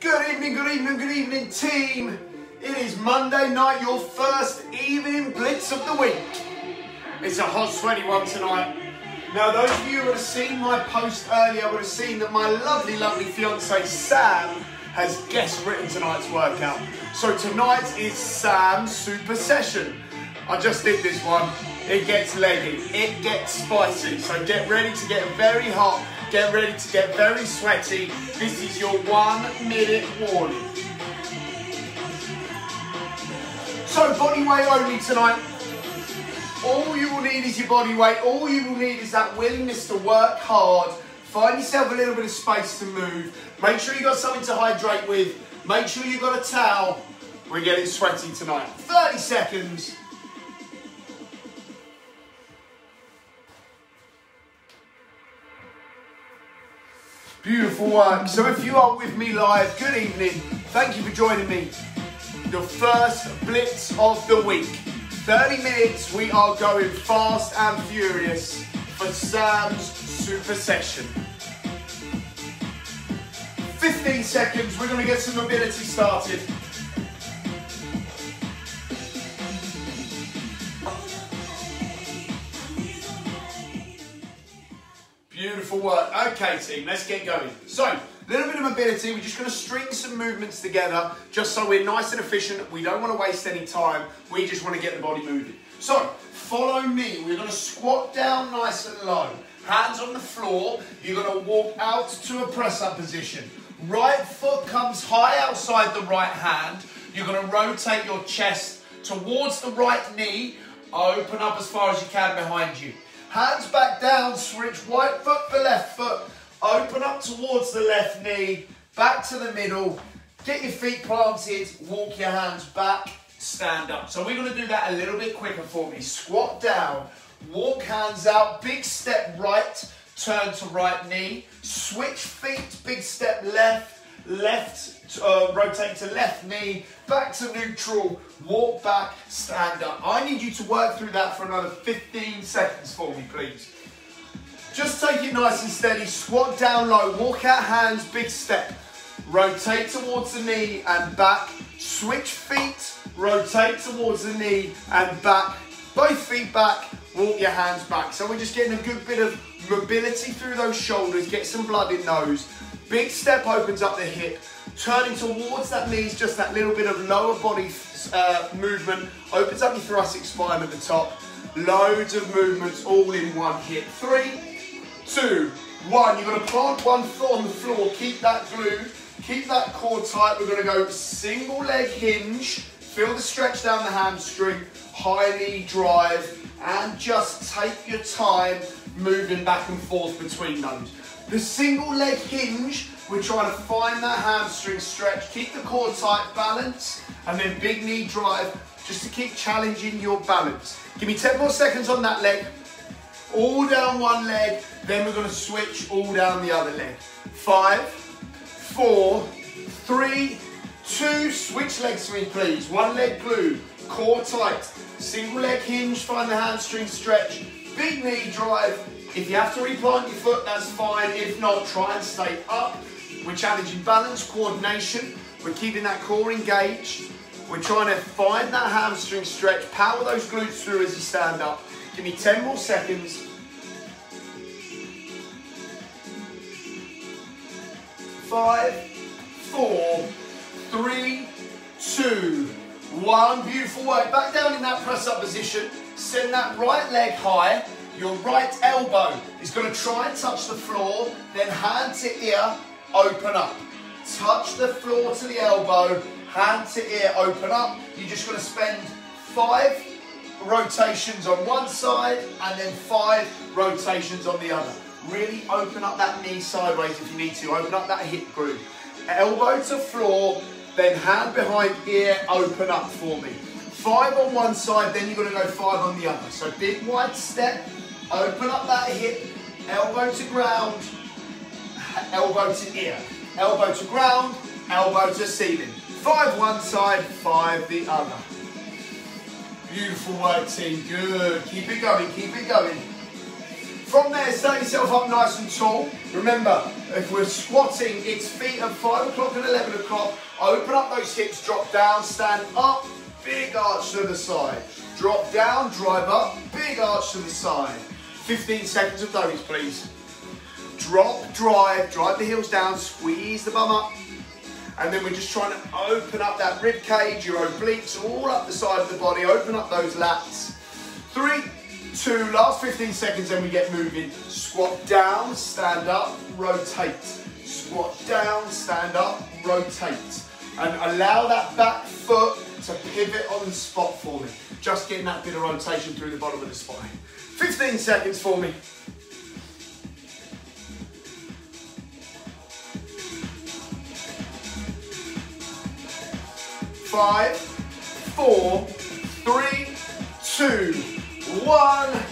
Good evening, team. It is Monday night, your first evening blitz of the week. It's a hot, sweaty one tonight. Now, those of you who would have seen my post earlier would have seen that my lovely, lovely fiance Sam has guest written tonight's workout. So tonight is Sam's super session. I just did this one. It gets leggy, it gets spicy. So get ready to get very hot. Get ready to get very sweaty. This is your 1 minute warning. So body weight only tonight. All you will need is your body weight. All you will need is that willingness to work hard. Find yourself a little bit of space to move. Make sure you got something to hydrate with. Make sure you got a towel. We're getting sweaty tonight. 30 seconds. Beautiful work. So if you are with me live, good evening. Thank you for joining me. The first blitz of the week. 30 minutes, we are going fast and furious for Sam's super session. 15 seconds, we're going to get some mobility started. Beautiful work. Okay, team, let's get going. So, a little bit of mobility. We're just going to string some movements together just so we're nice and efficient. We don't want to waste any time. We just want to get the body moving. So, follow me. We're going to squat down nice and low. Hands on the floor. You're going to walk out to a press-up position. Right foot comes high outside the right hand. You're going to rotate your chest towards the right knee. Open up as far as you can behind you. Hands back down, switch right foot for left foot. Open up towards the left knee, back to the middle. Get your feet planted, walk your hands back, stand up. So we're going to do that a little bit quicker for me. Squat down, walk hands out, big step right, turn to right knee. Switch feet, big step left, rotate to left knee, back to neutral, walk back, stand up. I need you to work through that for another 15 seconds for me, please. Just take it nice and steady, squat down low, walk out hands, big step. Rotate towards the knee and back, switch feet, rotate towards the knee and back, both feet back, walk your hands back. So we're just getting a good bit of mobility through those shoulders, get some blood in those. Big step opens up the hip, turning towards that knee is just that little bit of lower body movement, opens up your thoracic spine at the top. Loads of movements all in one hit. 3, 2, 1. You're going to plant one foot on the floor, keep that glued, keep that core tight. We're going to go single leg hinge, feel the stretch down the hamstring, high knee drive, and just take your time moving back and forth between those. The single leg hinge, we're trying to find that hamstring stretch, keep the core tight, balance, and then big knee drive, just to keep challenging your balance. Give me 10 more seconds on that leg. All down one leg, then we're going to switch all down the other leg. 5, 4, 3, 2, switch legs for me please. One leg glued, core tight, single leg hinge, find the hamstring stretch, big knee drive. If you have to replant your foot, that's fine. If not, try and stay up. We're challenging balance, coordination. We're keeping that core engaged. We're trying to find that hamstring stretch, power those glutes through as you stand up. Give me 10 more seconds. 5, 4, 3, 2, 1. Beautiful work. Back down in that press-up position. Send that right leg high. Your right elbow is going to try and touch the floor, then hand to ear, open up. Touch the floor to the elbow, hand to ear, open up. You're just going to spend 5 rotations on one side and then 5 rotations on the other. Really open up that knee sideways if you need to. Open up that hip groove. Elbow to floor, then hand behind ear, open up for me. 5 on one side, then you're going to go 5 on the other. So big wide step, open up that hip, elbow to ground, elbow to ear. Elbow to ground, elbow to ceiling. 5 one side, 5 the other. Beautiful work, team. Good. Keep it going, keep it going. From there, stand yourself up nice and tall. Remember, if we're squatting, it's feet at 5 o'clock and 11 o'clock. Open up those hips, drop down, stand up, big arch to the side. Drop down, drive up, big arch to the side. 15 seconds of those, please. Drop, drive the heels down, squeeze the bum up. And then we're just trying to open up that rib cage, your obliques, all up the side of the body. Open up those lats. 3, 2, last 15 seconds, then we get moving. Squat down, stand up, rotate. Squat down, stand up, rotate. And allow that back foot to pivot on the spot for me. Just getting that bit of rotation through the bottom of the spine. 15 seconds for me. 5, 4, 3, 2, 1.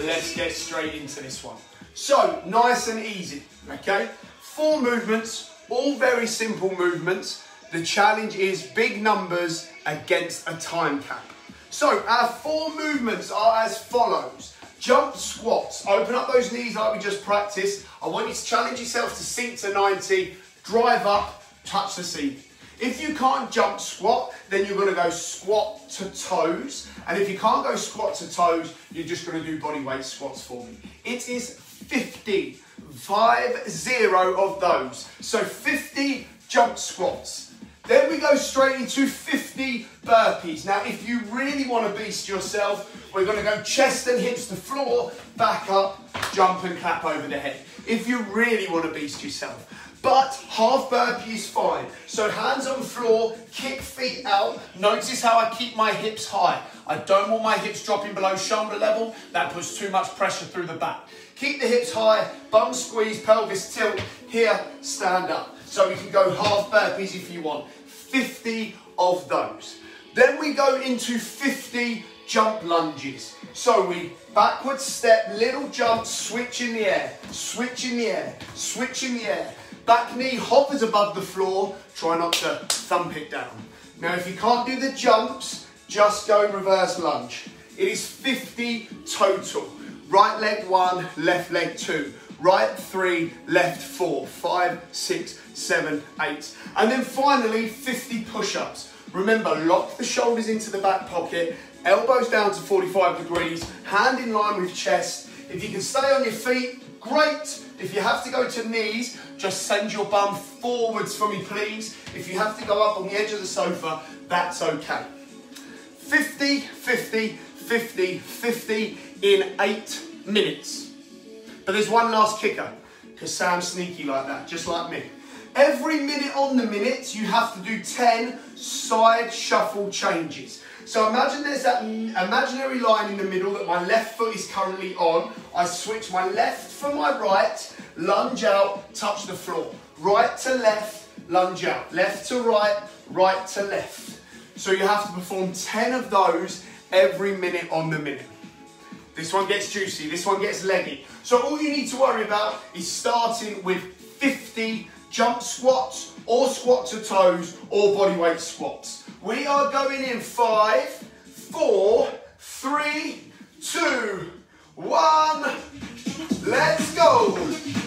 Let's get straight into this one. So, nice and easy, okay? 4 movements, all very simple movements. The challenge is big numbers against a time cap. So, our 4 movements are as follows. Jump squats, open up those knees like we just practiced. I want you to challenge yourself to sink to 90, drive up, touch the ceiling. If you can't jump squat, then you're going to go squat to toes. And if you can't go squat to toes, you're just going to do body weight squats for me. It is 50 of those. So 50 jump squats. Then we go straight into 50 burpees. Now, if you really want to beast yourself, we're going to go chest and hips to floor, back up, jump and clap over the head. If you really want to beast yourself. But half burpee is fine. So hands on the floor, kick feet out. Notice how I keep my hips high. I don't want my hips dropping below shoulder level. That puts too much pressure through the back. Keep the hips high, bum squeeze, pelvis tilt. Here, stand up. So we can go half burpees if you want. 50 of those. Then we go into 50 jump lunges. So we backward step, little jump, switch in the air, switch in the air, switch in the air. Back knee hovers above the floor, try not to thump it down. Now if you can't do the jumps, just go reverse lunge. It is 50 total. Right leg 1, left leg 2. Right 3, left 4, 5, 6, 7, 8. And then finally 50 push-ups. Remember, lock the shoulders into the back pocket, elbows down to 45 degrees, hand in line with chest. If you can stay on your feet, great. If you have to go to knees, just send your bum forwards for me, please. If you have to go up on the edge of the sofa, that's okay. 50, 50, 50, 50 in 8 minutes. But there's one last kicker, because Sam's sneaky like that, just like me. Every minute on the minute, you have to do 10 side shuffle changes. So imagine there's that imaginary line in the middle that my left foot is currently on. I switch my left for my right, lunge out, touch the floor. Right to left, lunge out. Left to right, right to left. So you have to perform 10 of those every minute on the minute. This one gets juicy, this one gets leggy. So all you need to worry about is starting with 50 jump squats, or squat to toes, or body weight squats. We are going in 5, 4, 3, 2, 1. Let's go.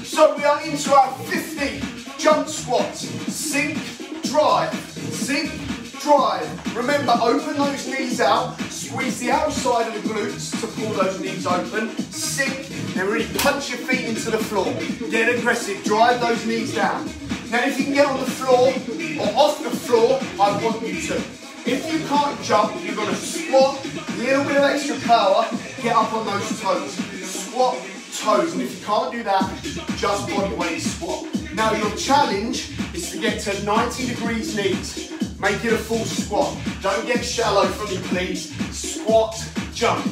So we are into our 50 jump squats. Sink, drive, sink, drive. Remember, open those knees out. Squeeze the outside of the glutes to pull those knees open. Sink, and really punch your feet into the floor. Get aggressive, drive those knees down. Now if you can get on the floor or off the floor, I want you to. If you can't jump, you're going to squat, a little bit of extra power, get up on those toes. Squat, toes, and if you can't do that, just body weight squat. Now your challenge is to get to 90 degrees knees. Make it a full squat. Don't get shallow for me, please. Squat, jump.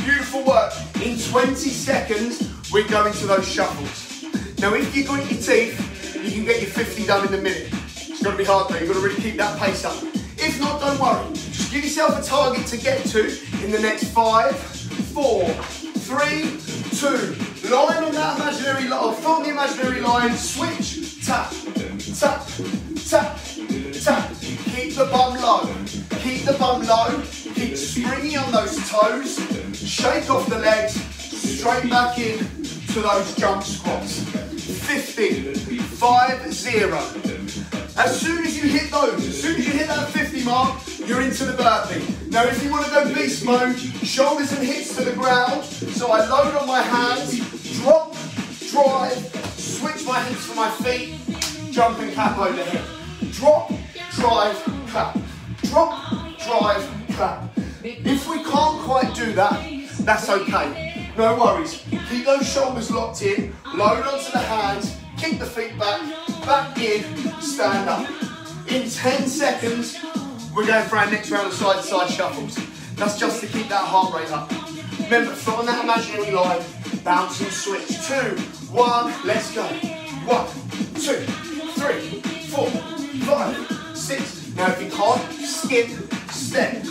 Beautiful work. In 20 seconds, we're going to those shuffles. Now if you've got your teeth, you can get your 50 done in a minute. It's going to be hard though, you've got to really keep that pace up. If not, don't worry. Just give yourself a target to get to in the next 5, 4, 3, 2. Line on that imaginary line, or from the imaginary line, switch, tap, tap, tap, tap. Keep the bum low, keep the bum low, keep springy on those toes, shake off the legs, straight back in to those jump squats. 50, 5-0. As soon as you hit those, as soon as you hit that 50 mark, you're into the burpee. Now if you want to go beast mode, shoulders and hips to the ground. So I load on my hands, drop, drive, switch my hips for my feet, jump and clap overhead. Drop, drive, clap. Drop, drive, clap. If we can't quite do that, that's okay. No worries. Keep those shoulders locked in, load onto the hands, keep the feet back in, stand up. In 10 seconds, we're going for our next round of side-to-side shuffles. That's just to keep that heart rate up. Remember, foot on that imaginary line, bounce and switch. 2, 1, let's go. 1, 2, 3, 4, 5, 6. Now if you can't, skip, step,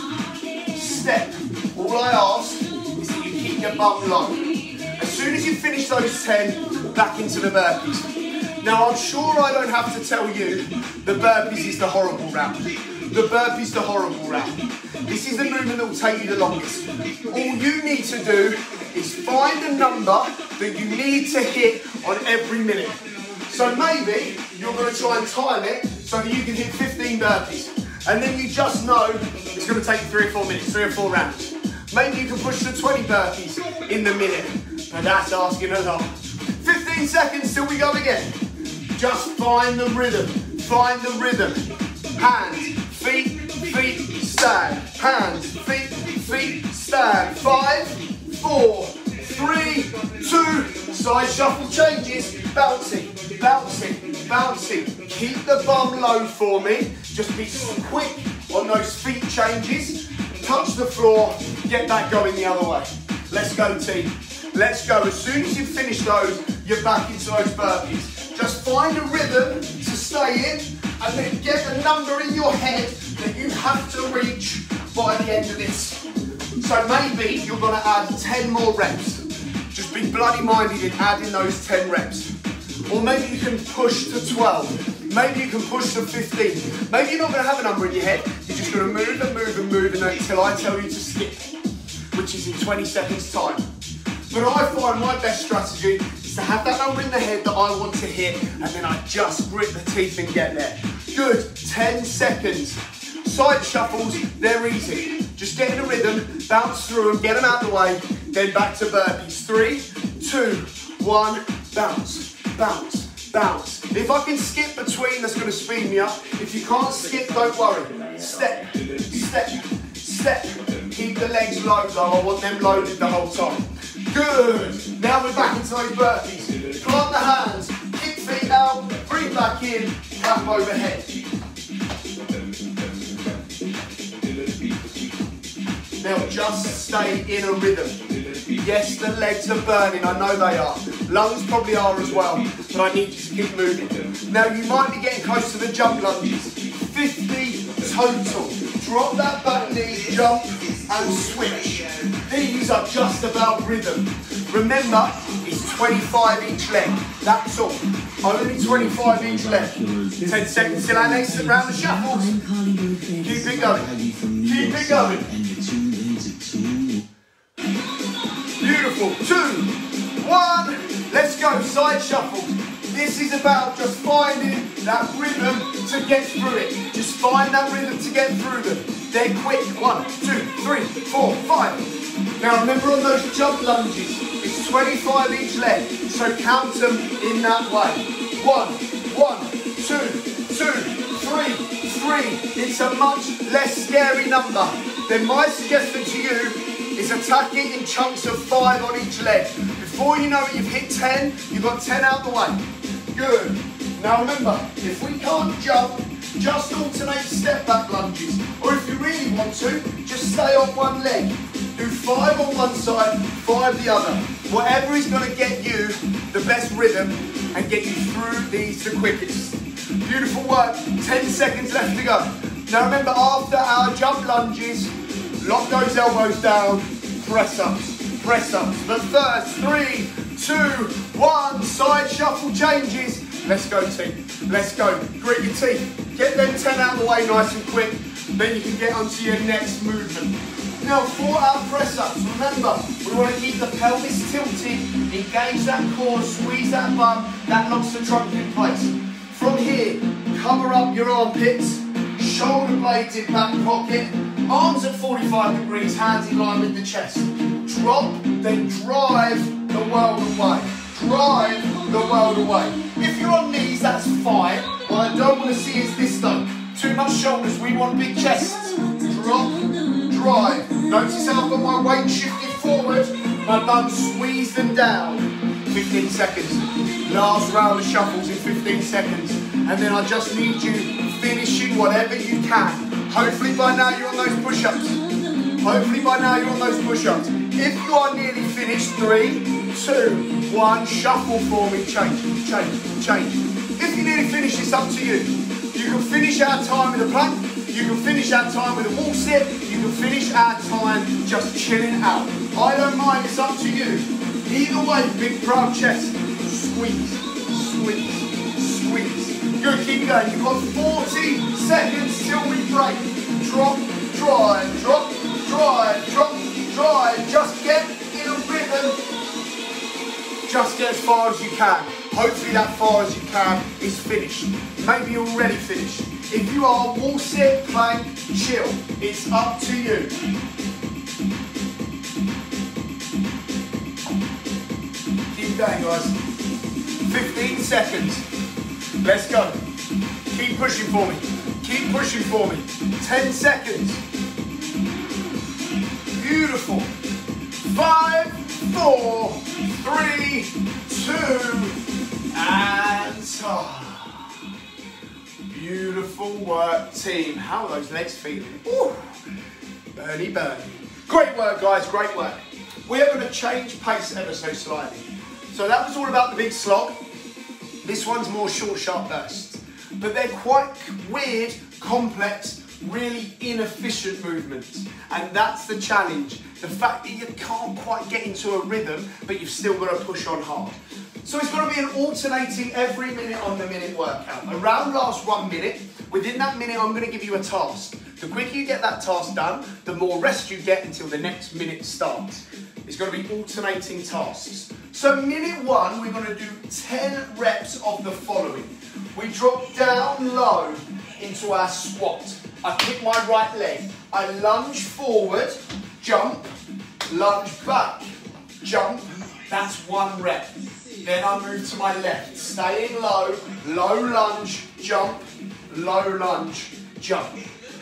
step. All I ask is that you keep your bum low. As soon as you finish those 10, back into the burpees. Now I'm sure I don't have to tell you, the burpees is the horrible round. The burpees the horrible round. This is the movement that will take you the longest. All you need to do is find a number that you need to hit on every minute. So maybe you're going to try and time it so that you can hit 15 burpees. And then you just know it's going to take 3 or 4 minutes, 3 or 4 rounds. Maybe you can push to 20 burpees in the minute. And that's asking a lot. 15 seconds till we go again. Just find the rhythm. Find the rhythm. Hands, feet, feet, stand. Hands, feet, feet, stand. 5, 4, 3, 2. Side shuffle changes. Bouncing, bouncing, bouncing. Keep the bum low for me. Just be quick on those feet changes. Touch the floor. Get that going the other way. Let's go, team. Let's go. As soon as you finish those, you're back into those burpees. Just find a rhythm to stay in and then get a number in your head that you have to reach by the end of this. So maybe you're going to add 10 more reps. Just be bloody minded in adding those 10 reps. Or maybe you can push to 12. Maybe you can push to 15. Maybe you're not going to have a number in your head. You're just going to move and move and move until I tell you to skip, which is in 20 seconds time. But I find my best strategy is to have that number in the head that I want to hit, and then I just grit the teeth and get there. Good, 10 seconds. Side shuffles, they're easy. Just get in a rhythm, bounce through them, get them out of the way, then back to burpees. 3, 2, 1, bounce, bounce, bounce. If I can skip between, that's going to speed me up. If you can't skip, don't worry. Step, step, step. Keep the legs low though, I want them loaded the whole time. Good. Now we're back into those burpees. Plant the hands, kick feet out, bring back in, clap overhead. Now just stay in a rhythm. Yes, the legs are burning, I know they are. Lungs probably are as well, but I need you to keep moving. Now you might be getting close to the jump lunges. 50 total. Drop that back knee, jump and switch. These are just about rhythm. Remember, it's 25 each leg. That's all. Only 25 each leg. 10 seconds till our next round of shuffles. Keep it going. Keep it going. Beautiful. 2, 1. Let's go. Side shuffle. This is about just finding that rhythm to get through it. Just find that rhythm to get through them. They're quick. 1, 2, 3, 4, 5. Now remember on those jump lunges, it's 25 each leg. So count them in that way. 1, 1, 2, 2, 3, 3. It's a much less scary number. Then my suggestion to you is attack it in chunks of 5 on each leg. Before you know it, you've hit 10, you've got 10 out the way. Good. Now remember, if we can't jump, just alternate step back lunges. Or if you really want to, just stay on one leg. Do 5 on one side, 5 the other. Whatever is going to get you the best rhythm and get you through these the quickest. Beautiful work. 10 seconds left to go. Now remember, after our jump lunges, lock those elbows down, press ups, press ups. But first, 3, 2, 1, side shuffle changes. Let's go, team. Let's go. Grit your teeth. Get them 10 out of the way nice and quick. Then you can get onto your next movement. Now for our press-ups, remember, we want to keep the pelvis tilted, engage that core, squeeze that bum, that locks the trunk in place. From here, cover up your armpits, shoulder blades in back pocket, arms at 45 degrees, hands in line with the chest. Drop, then drive the world away. Drive the world away. If you're on knees, that's fine. What I don't want to see is this though. Too much shoulders, we want big chests. Drop, drive. Notice how I've got my weight shifted forward, my bum squeeze them down. 15 seconds. Last round of shuffles in 15 seconds. And then I just need you finishing whatever you can. Hopefully by now you're on those push-ups. Hopefully by now you're on those push-ups. If you are nearly finished, 3, 2, 1, shuffle for me, change, change, change. If you nearly finished, it's up to you. You can finish our time with a plank, you can finish our time with a wall sit, you can finish our time just chilling out. I don't mind, it's up to you. Either way, big proud chest. Squeeze, squeeze, squeeze. Good, keep going. You've got 40 seconds till we break. Drop, drive, drop, drive, drop, drive. Just get in a rhythm. Just get as far as you can. Hopefully that far as you can is finished. Maybe you're already finished. If you are, wall sit, plank, chill. It's up to you. Keep going, guys. 15 seconds. Let's go. Keep pushing for me. Keep pushing for me. 10 seconds. Beautiful. 5, 4, 3, 2, and beautiful work, team. How are those legs feeling? Ooh. Burny, burny. Great work, guys, great work. We are going to change pace ever so slightly. So that was all about the big slog. This one's more short, sharp bursts. But they're quite weird, complex, really inefficient movements. And that's the challenge. The fact that you can't quite get into a rhythm, but you've still got to push on hard. So it's going to be an alternating every minute on the minute workout. Around last 1 minute, within that minute I'm going to give you a task. The quicker you get that task done, the more rest you get until the next minute starts. It's going to be alternating tasks. So minute 1, we're going to do 10 reps of the following. We drop down low into our squat. I kick my right leg. I lunge forward, jump, lunge back, jump. That's 1 rep. Then I move to my left, staying low, low lunge, jump, low lunge, jump.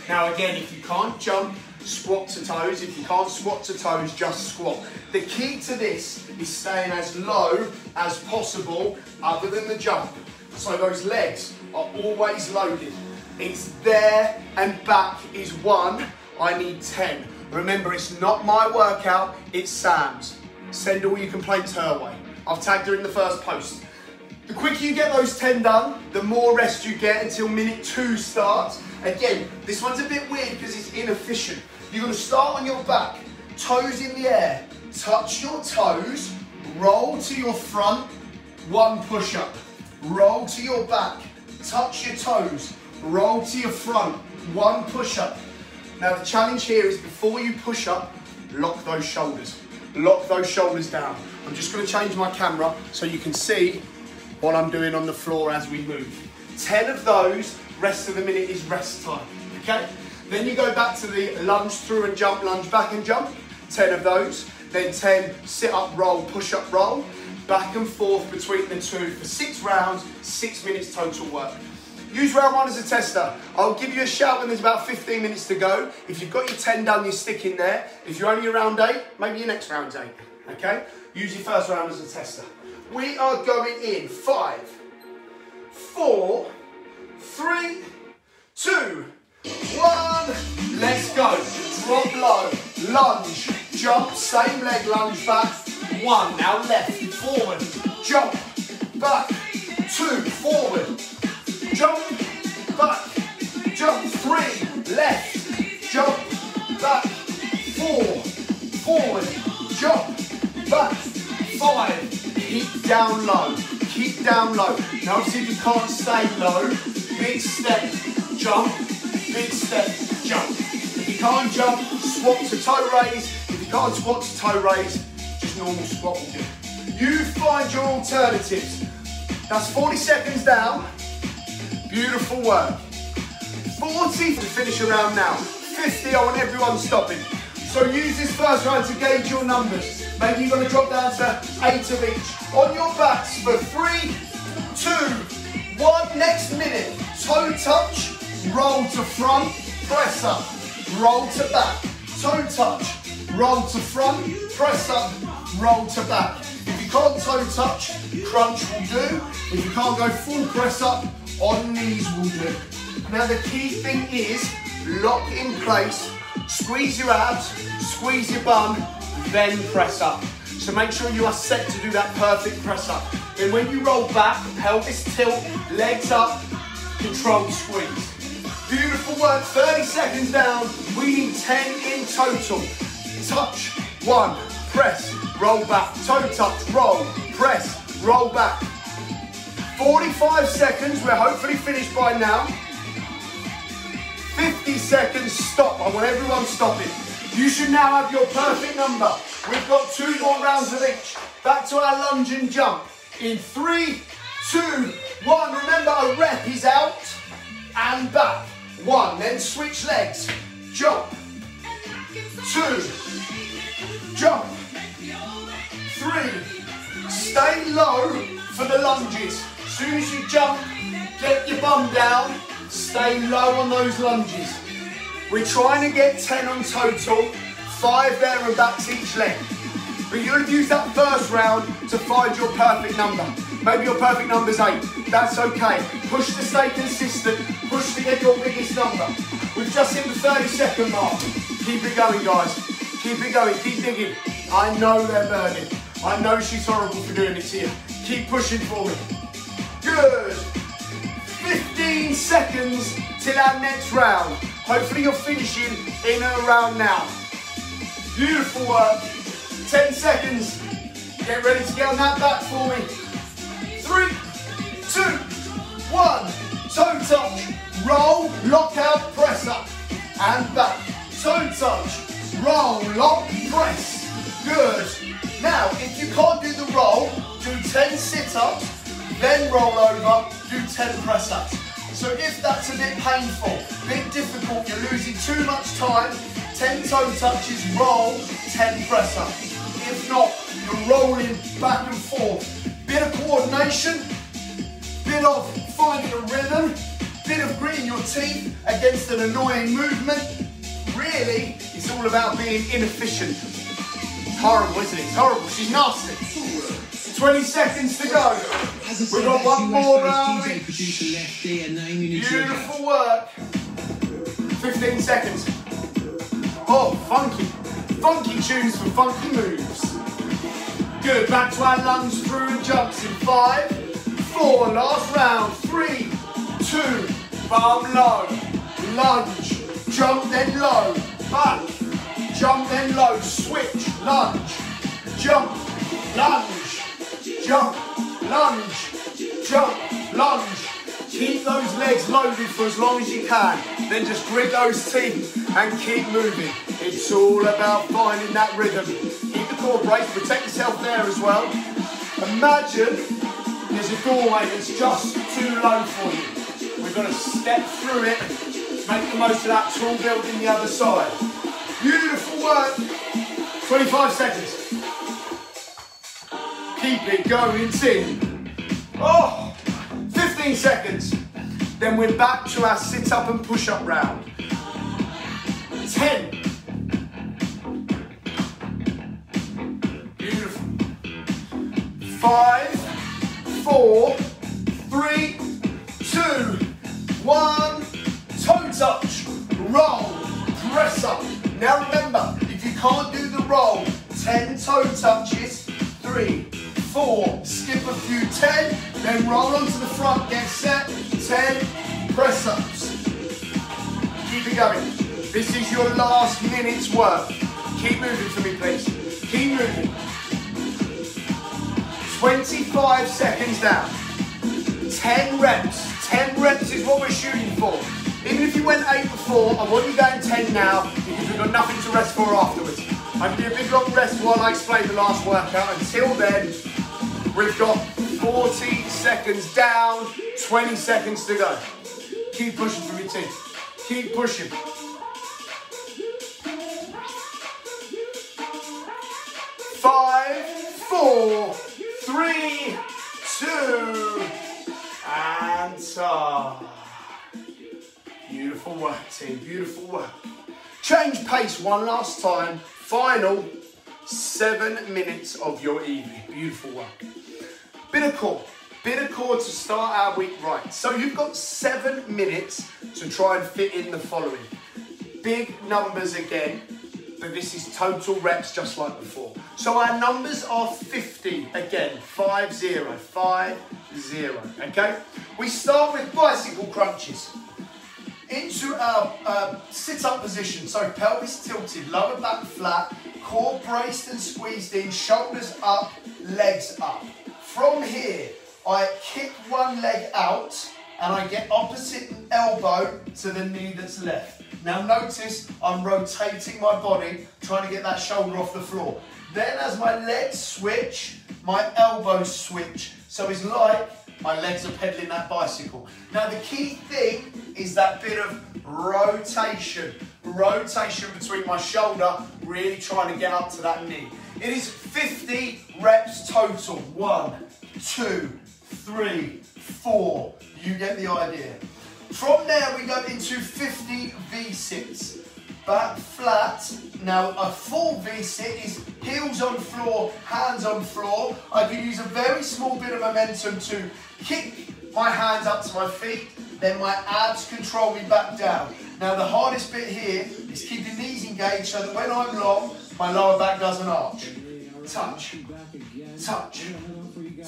Now again, if you can't jump, squat to toes. If you can't squat to toes, just squat. The key to this is staying as low as possible other than the jump. So those legs are always loaded. It's there and back is 1. I need 10. Remember, it's not my workout, it's Sam's. Send all your complaints her way. I've tagged her in the first post. The quicker you get those 10 done, the more rest you get until minute 2 starts. Again, this one's a bit weird because it's inefficient. You're going to start on your back, toes in the air, touch your toes, roll to your front, 1 push-up. Roll to your back, touch your toes, roll to your front, 1 push-up. Now the challenge here is before you push up, lock those shoulders. Lock those shoulders down. I'm just going to change my camera so you can see what I'm doing on the floor as we move. 10 of those, rest of the minute is rest time, okay? Then you go back to the lunge through and jump, lunge back and jump. 10 of those. Then 10 sit up, roll, push up, roll. Back and forth between the 2 for 6 rounds, 6 minutes total work. Use round 1 as a tester. I'll give you a shout when there's about 15 minutes to go. If you've got your 10 done, you stick in there. If you're only around 8, maybe your next round's 8, okay? Use your first round as a tester. We are going in 5, 4, 3, 2, 1. Let's go. Drop low, lunge, jump, same leg, lunge back. 1, now left, forward, jump, back, 2, forward, jump, back, jump, 3, left, jump, back, 4, forward, jump, back, 5, keep down low, keep down low. Now see if you can't stay low, big step, jump, big step, jump. If you can't jump, squat to toe raise. If you can't squat to toe raise, just normal squat will do. You find your alternatives. That's 40 seconds down. Beautiful work. 40 to finish around now. 50, I want everyone stopping. So use this first round to gauge your numbers. Maybe you're going to drop down to 8 of each. On your backs for 3, 2, 1. Next minute. Toe touch, roll to front, press up, roll to back. Toe touch, roll to front, press up, roll to back. If you can't toe touch, crunch will do. If you can't go full press up, on knees will do. Now the key thing is, lock in place, squeeze your abs, squeeze your bum, then press up. So make sure you are set to do that perfect press up. Then when you roll back, pelvis tilt, legs up, controlled squeeze. Beautiful work, 30 seconds down. We need 10 in total. Touch, 1, press, roll back, toe touch, roll, press, roll back. 45 seconds, we're hopefully finished by now. 50 seconds, stop. I want everyone stopping. You should now have your perfect number. We've got 2 more rounds of each. Back to our lunge and jump. In 3, 2, 1. Remember, a rep is out and back. 1, then switch legs. Jump. 2, jump. 3, stay low for the lunges. As soon as you jump, get your bum down. Stay low on those lunges. We're trying to get 10 on total, 5 there and back to each leg. But you're going to use that first round to find your perfect number. Maybe your perfect number's 8. That's okay. Push to stay consistent. Push to get your biggest number. We've just hit the 30-second mark. Keep it going, guys. Keep it going. Keep digging. I know they're burning. I know she's horrible for doing it to you. Keep pushing for me. Good. 15 seconds till our next round. Hopefully you're finishing in and around now. Beautiful work. 10 seconds. Get ready to get on that back for me. 3, 2, 1. Toe touch. Roll, lock out, press up. And back. Toe touch. Roll, lock, press. Good. Now, if you can't do the roll, do 10 sit-ups, then roll over, do 10 press-ups. So if that's a bit painful, a bit difficult, you're losing too much time, 10 toe touches, roll, 10 press-ups. If not, you're rolling back and forth. Bit of coordination, bit of finding a rhythm, bit of gritting your teeth against an annoying movement. Really, it's all about being inefficient. Horrible, isn't it? It's horrible. She's nasty. 20 seconds to go. We've got one more round. Beautiful work. 15 seconds. Oh, funky. Funky tunes for funky moves. Good. Back to our lunge through and jumps in 5, 4. Last round. 3, 2. Bum low. Lunge. Jump then low. Back. Jump then low, switch, lunge, jump, lunge, jump, lunge, jump, lunge. Keep those legs loaded for as long as you can. Then just grit those teeth and keep moving. It's all about finding that rhythm. Keep the core braced, protect yourself there as well. Imagine there's a doorway that's just too low for you. We've got to step through it, make the most of that tall building the other side. Beautiful work. 25 seconds. Keep it going, Tim. Oh, 15 seconds. Then we're back to our sit-up and push-up round. 10. Beautiful. 5, 4, 3, 2, 1. Toe touch. Roll. Press up. Now remember, if you can't do the roll, 10 toe touches, 3, 4, skip a few, 10, then roll onto the front, get set, 10 press-ups. Keep it going. This is your last minute's work. Keep moving for me, please. Keep moving. 25 seconds down. 10 reps. 10 reps is what we're shooting for. Even if you went 8 before, I want you going 10 now. You're we've got nothing to rest for afterwards. I'll give you a big long rest while I explain the last workout. Until then, we've got 40 seconds down, 20 seconds to go. Keep pushing from your team. Keep pushing. 5, 4, 3, 2, and start. Beautiful work, team. Beautiful work. Change pace one last time. Final 7 minutes of your evening. Beautiful work. Bit of core to start our week right. So you've got 7 minutes to try and fit in the following. Big numbers again, but this is total reps just like before. So our numbers are 50 again, 5-0, 5-0, okay? We start with bicycle crunches. Into our sit-up position, so pelvis tilted, lower back flat, core braced and squeezed in, shoulders up, legs up. From here, I kick one leg out and I get opposite elbow to the knee that's left. Now notice I'm rotating my body, trying to get that shoulder off the floor. Then as my legs switch, my elbows switch. So it's like my legs are pedaling that bicycle. Now the key thing is that bit of rotation. Rotation between my shoulder, really trying to get up to that knee. It is 50 reps total. 1, 2, 3, 4. You get the idea. From there we go into 50 V-sits. Back flat. Now a full V-sit is heels on floor, hands on floor. I can use a very small bit of momentum to kick my hands up to my feet, then my abs control me back down. Now the hardest bit here is keeping these engaged so that when I'm long, my lower back doesn't arch. Touch, touch,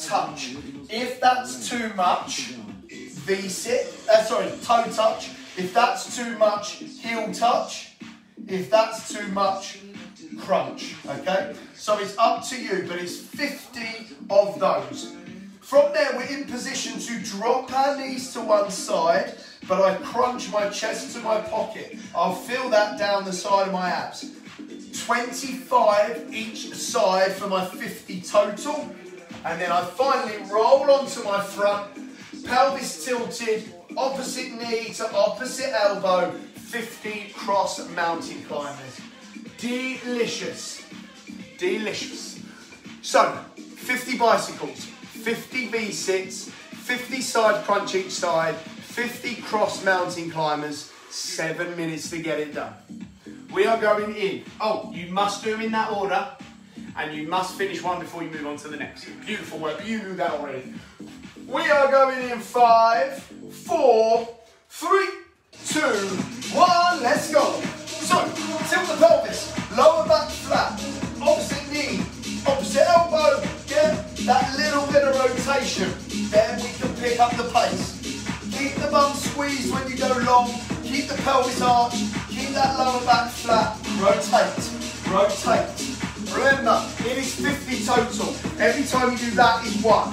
touch. If that's too much, V-sit, toe touch. If that's too much, heel touch. If that's too much, crunch, okay? So it's up to you, but it's 50 of those. From there, we're in position to drop our knees to one side, but I crunch my chest to my pocket. I'll feel that down the side of my abs. 25 each side for my 50 total. And then I finally roll onto my front, pelvis tilted, opposite knee to opposite elbow, 50 cross mountain climbers. Delicious. Delicious. So, 50 bicycles, 50 V-sits, 50 side crunch each side, 50 cross mountain climbers, 7 minutes to get it done. We are going in. Oh, you must do them in that order, and you must finish one before you move on to the next. Beautiful work, you knew that already. We are going in 5, 4, 3, 2, 1, let's go. So, tilt the pelvis, lower back flat, opposite knee, opposite elbow, get that little bit of rotation. Then we can pick up the pace. Keep the bum squeezed when you go long, keep the pelvis arched, keep that lower back flat, rotate, rotate. Remember, it is 50 total. Every time you do that is 1,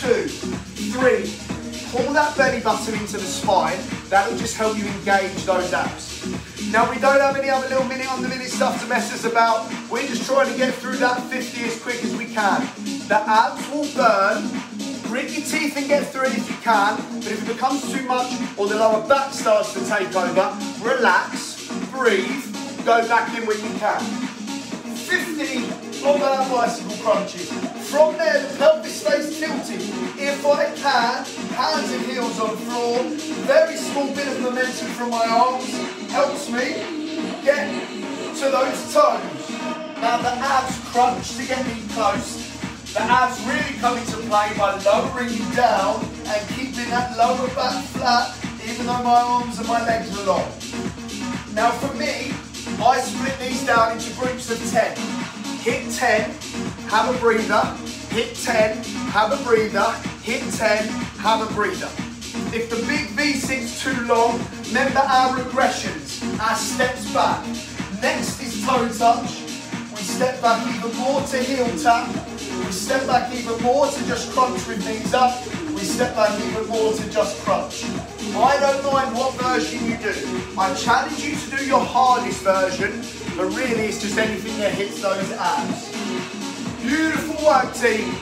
2, 3. Pull that belly button into the spine. That'll just help you engage those abs. Now we don't have any other little minute on the minute stuff to mess us about. We're just trying to get through that 50 as quick as we can. The abs will burn. Grit your teeth and get through it if you can. But if it becomes too much or the lower back starts to take over, relax, breathe, go back in when you can. 50 of our bicycle crunches. From there, the pelvis stays tilted. If I can, hands and heels on floor. Very small bit of momentum from my arms helps me get to those toes. Now the abs crunch to get me close. The abs really come into play by lowering you down and keeping that lower back flat, even though my arms and my legs are long. Now for me, I split these down into groups of 10. Hit 10, have a breather. Hit 10, have a breather. Hit 10, have a breather. If the big V6's too long, remember our regressions, our steps back. Next is toe touch. We step back even more to heel tap. We step back even more to just crunch with knees up. We step back even more to just crunch. I don't mind what version you do. I challenge you to do your hardest version, but really it's just anything that hits those abs. Beautiful work, team.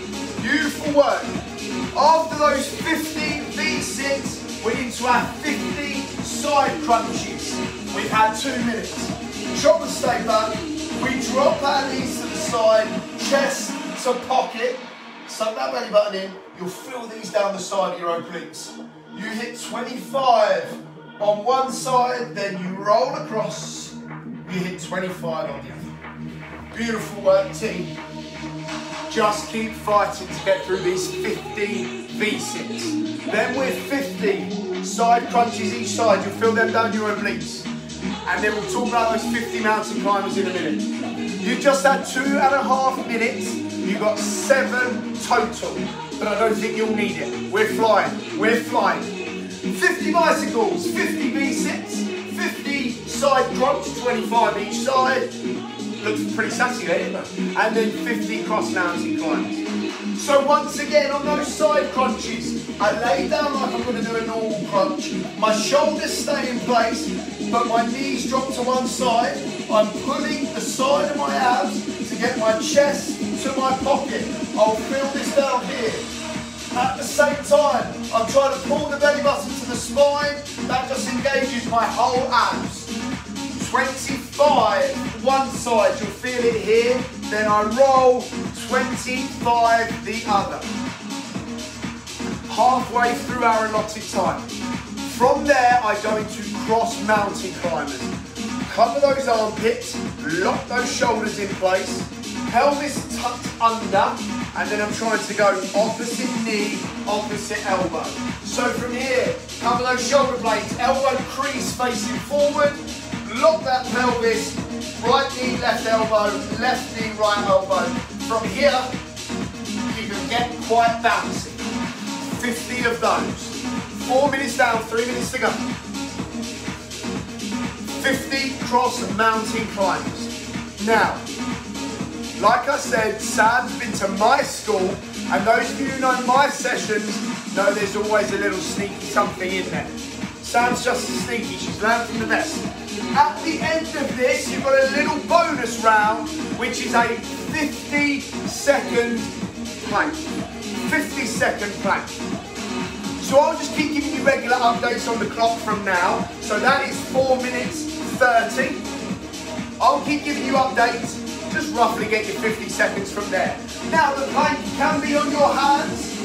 Beautiful work. After those 50 V6, we're into our 50 side crunches. We've had 2 minutes. Shoulders stay back. We drop our knees to the side, chest to pocket. Suck that belly button in. You'll feel these down the side of your obliques. You hit 25 on one side, then you roll across. You hit 25 on the other. Beautiful work, team. Just keep fighting to get through these 50 V6. Then with 50 side crunches each side, you'll feel them down your obliques. And then we'll talk about those 50 mountain climbers in a minute. You just had 2.5 minutes. You got 7 total, but I don't think you'll need it. We're flying, we're flying. 50 bicycles, 50 V6, 50 side crunch, 25 each side. Looks pretty sassy there, doesn't it? And then 50 cross mountain climbs. So once again, on those side crunches, I lay down like I'm going to do a normal crunch. My shoulders stay in place, but my knees drop to one side. I'm pulling the side of my abs to get my chest to my pocket. I'll feel this down here. At the same time, I'm trying to pull the belly button to the spine. That just engages my whole abs. 25 one side, you'll feel it here. Then I roll 25 the other. Halfway through our allotted time. From there, I go into cross mountain climbers. Cover those armpits, lock those shoulders in place, pelvis tucked under, and then I'm trying to go opposite knee, opposite elbow. So from here, cover those shoulder blades, elbow crease facing forward, lock that pelvis, right knee, left elbow, left knee, right elbow. From here, you can get quite bouncy. 50 of those. 4 minutes down, 3 minutes to go. 50 cross mountain climbers. Now, like I said, Sam's been to my school, and those of you who know my sessions know there's always a little sneaky something in there. Sam's just as sneaky, she's learned from the best. At the end of this, you've got a little bonus round, which is a 50-second plank. 50-second plank. So I'll just keep giving you regular updates on the clock from now. So that is 4 minutes 30. I'll keep giving you updates. Just roughly get your 50 seconds from there. Now the plank can be on your hands.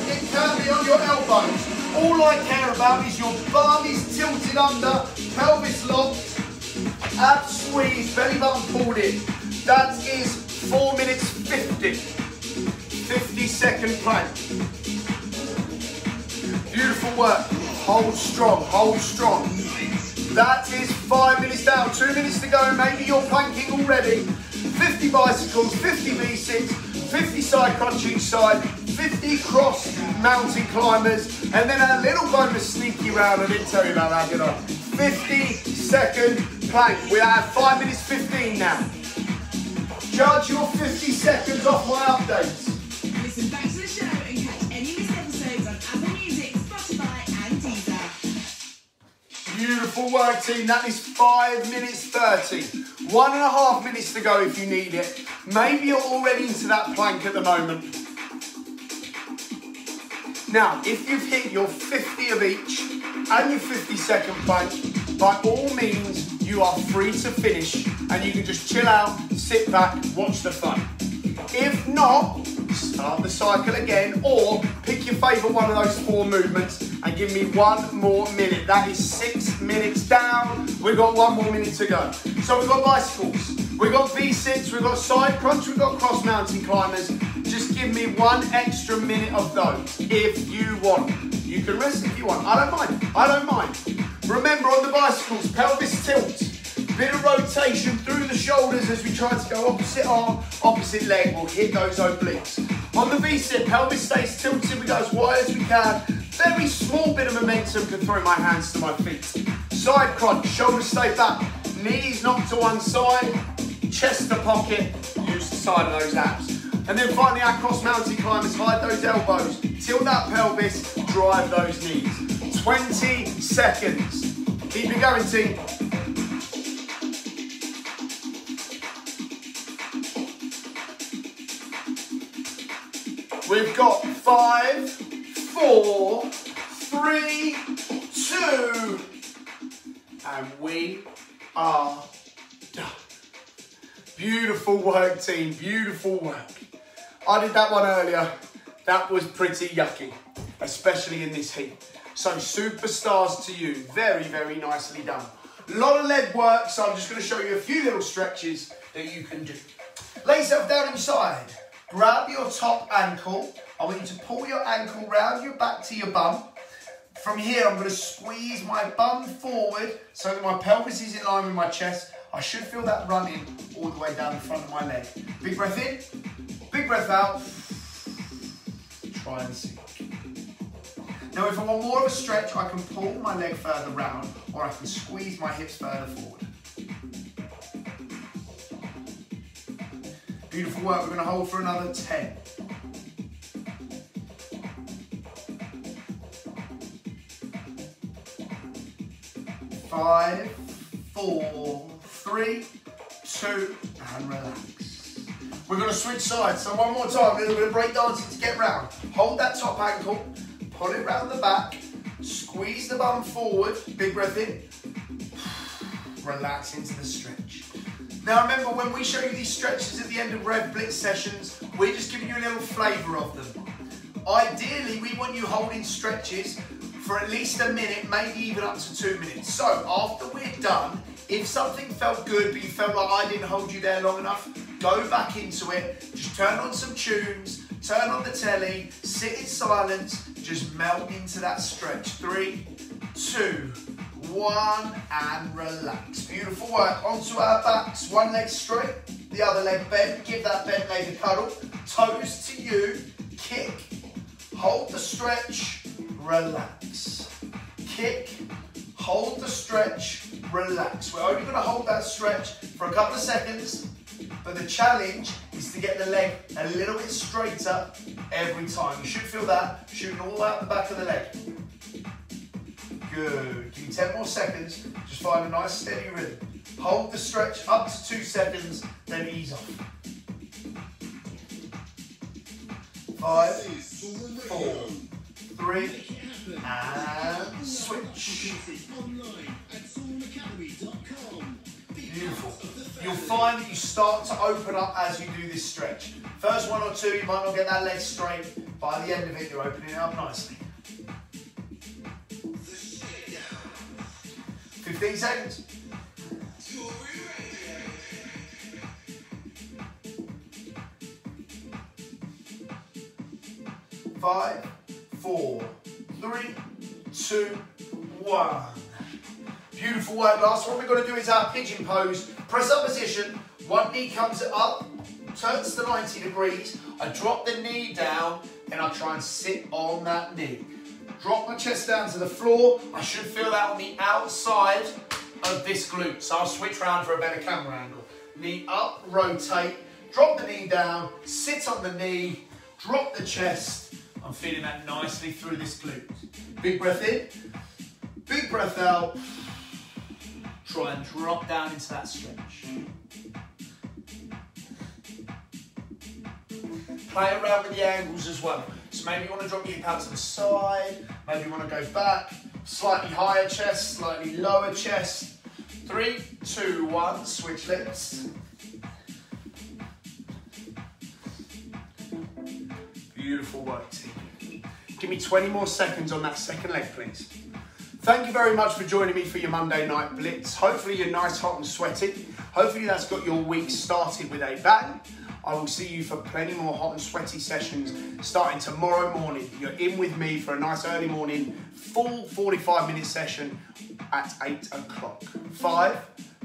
It can be on your elbows. All I care about is your bum is tilted under, pelvis locked, abs squeezed, belly button pulled in. That is 4 minutes 50. 50-second plank. Beautiful work. Hold strong, hold strong. That is 5 minutes down, 2 minutes to go. Maybe you're planking already. 50 bicycles, 50 V6, 50 side crunch each side, 50 cross mountain climbers, and then a little bonus sneaky round. I didn't tell you about that, did I? 50-second plank. We have 5 minutes 15 now. Judge your 50 seconds off my updates. Listen back to the show and catch any missed episodes on Apple Music, Spotify and Deezer. Beautiful work, team. That is 5 minutes 30. 1.5 minutes to go if you need it. Maybe you're already into that plank at the moment. Now, if you've hit your 50 of each and your 50-second plank, by all means, you are free to finish and you can just chill out, sit back, watch the fun. If not, start the cycle again or pick your favourite one of those 4 movements and give me 1 more minute. That is 6 minutes down. We've got 1 more minute to go. So we've got bicycles, we've got V6, we've got side crunch, we've got cross mountain climbers. Just give me 1 extra minute of those if you want. You can rest if you want. I don't mind. I don't mind. Remember on the bicycles, pelvis tilt. Bit of rotation through the shoulders as we try to go opposite arm, opposite leg. We'll hit those obliques. On the V-sit, pelvis stays tilted. We go as wide as we can. Very small bit of momentum can throw my hands to my feet. Side crunch, shoulders stay back. Knees knocked to one side, chest to pocket. Use the side of those abs. And then finally our cross mountain climbers, hide those elbows. Tilt that pelvis, drive those knees. 20 seconds. Keep it going, team. We've got 5, 4, 3, 2, and we are done. Beautiful work, team, beautiful work. I did that one earlier. That was pretty yucky, especially in this heat. So superstars to you, very, very nicely done. A lot of leg work, so I'm just gonna show you a few little stretches that you can do. Lay yourself down inside. Grab your top ankle. I want you to pull your ankle round your back to your bum. From here, I'm going to squeeze my bum forward so that my pelvis is in line with my chest. I should feel that running all the way down the front of my leg. Big breath in, big breath out. Try and sink. Now, if I want more of a stretch, I can pull my leg further round, or I can squeeze my hips further forward. Beautiful work. We're going to hold for another 10. 5, 4, 3, 2, and relax. We're going to switch sides. So one more time, a little bit of break dancing to get round. Hold that top ankle, pull it round the back, squeeze the bum forward, big breath in, relax into the stretch. Now remember, when we show you these stretches at the end of Rev Blitz sessions, we're just giving you a little flavour of them. Ideally, we want you holding stretches for at least a minute, maybe even up to 2 minutes. So after we're done, if something felt good, but you felt like I didn't hold you there long enough, go back into it, just turn on some tunes, turn on the telly, sit in silence, just melt into that stretch. 3, 2, 1, and relax. Beautiful work. Onto our backs, one leg straight, the other leg bent. Give that bent leg a cuddle. Toes to you, kick, hold the stretch, relax. Kick, hold the stretch, relax. We're only going to hold that stretch for a couple of seconds, but the challenge is to get the leg a little bit straighter every time. You should feel that shooting all out the back of the leg. Good. Give me 10 more seconds. Just find a nice steady rhythm. Hold the stretch up to 2 seconds, then ease off. 5, 4, 3, and switch. Beautiful. You'll find that you start to open up as you do this stretch. First 1 or 2, you might not get that leg straight. By the end of it, you're opening it up nicely. 15 seconds. 5, 4, 3, 2, 1. Beautiful work. Last one we're going to do is our pigeon pose. Press up position. One knee comes up, turns to 90 degrees. I drop the knee down and I try and sit on that knee. Drop my chest down to the floor. I should feel that on the outside of this glute. So I'll switch around for a better camera angle. Knee up, rotate, drop the knee down, sit on the knee, drop the chest. I'm feeling that nicely through this glute. Big breath in, big breath out. Try and drop down into that stretch. Play around with the angles as well. So maybe you want to drop your hip out to the side, maybe you want to go back, slightly higher chest, slightly lower chest. 3, 2, 1, switch legs. Beautiful work, team. Give me 20 more seconds on that second leg, please. Thank you very much for joining me for your Monday night blitz. Hopefully you're nice, hot and sweaty. Hopefully that's got your week started with a bang. I will see you for plenty more hot and sweaty sessions starting tomorrow morning. You're in with me for a nice early morning, full 45-minute session at 8 o'clock. 5,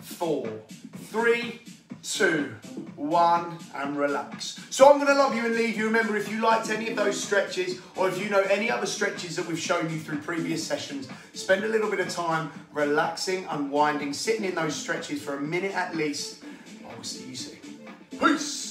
4, 3, 2, 1, and relax. So I'm going to love you and leave you. Remember, if you liked any of those stretches, or if you know any other stretches that we've shown you through previous sessions, spend a little bit of time relaxing, unwinding, sitting in those stretches for a minute at least. I will see you soon. Peace.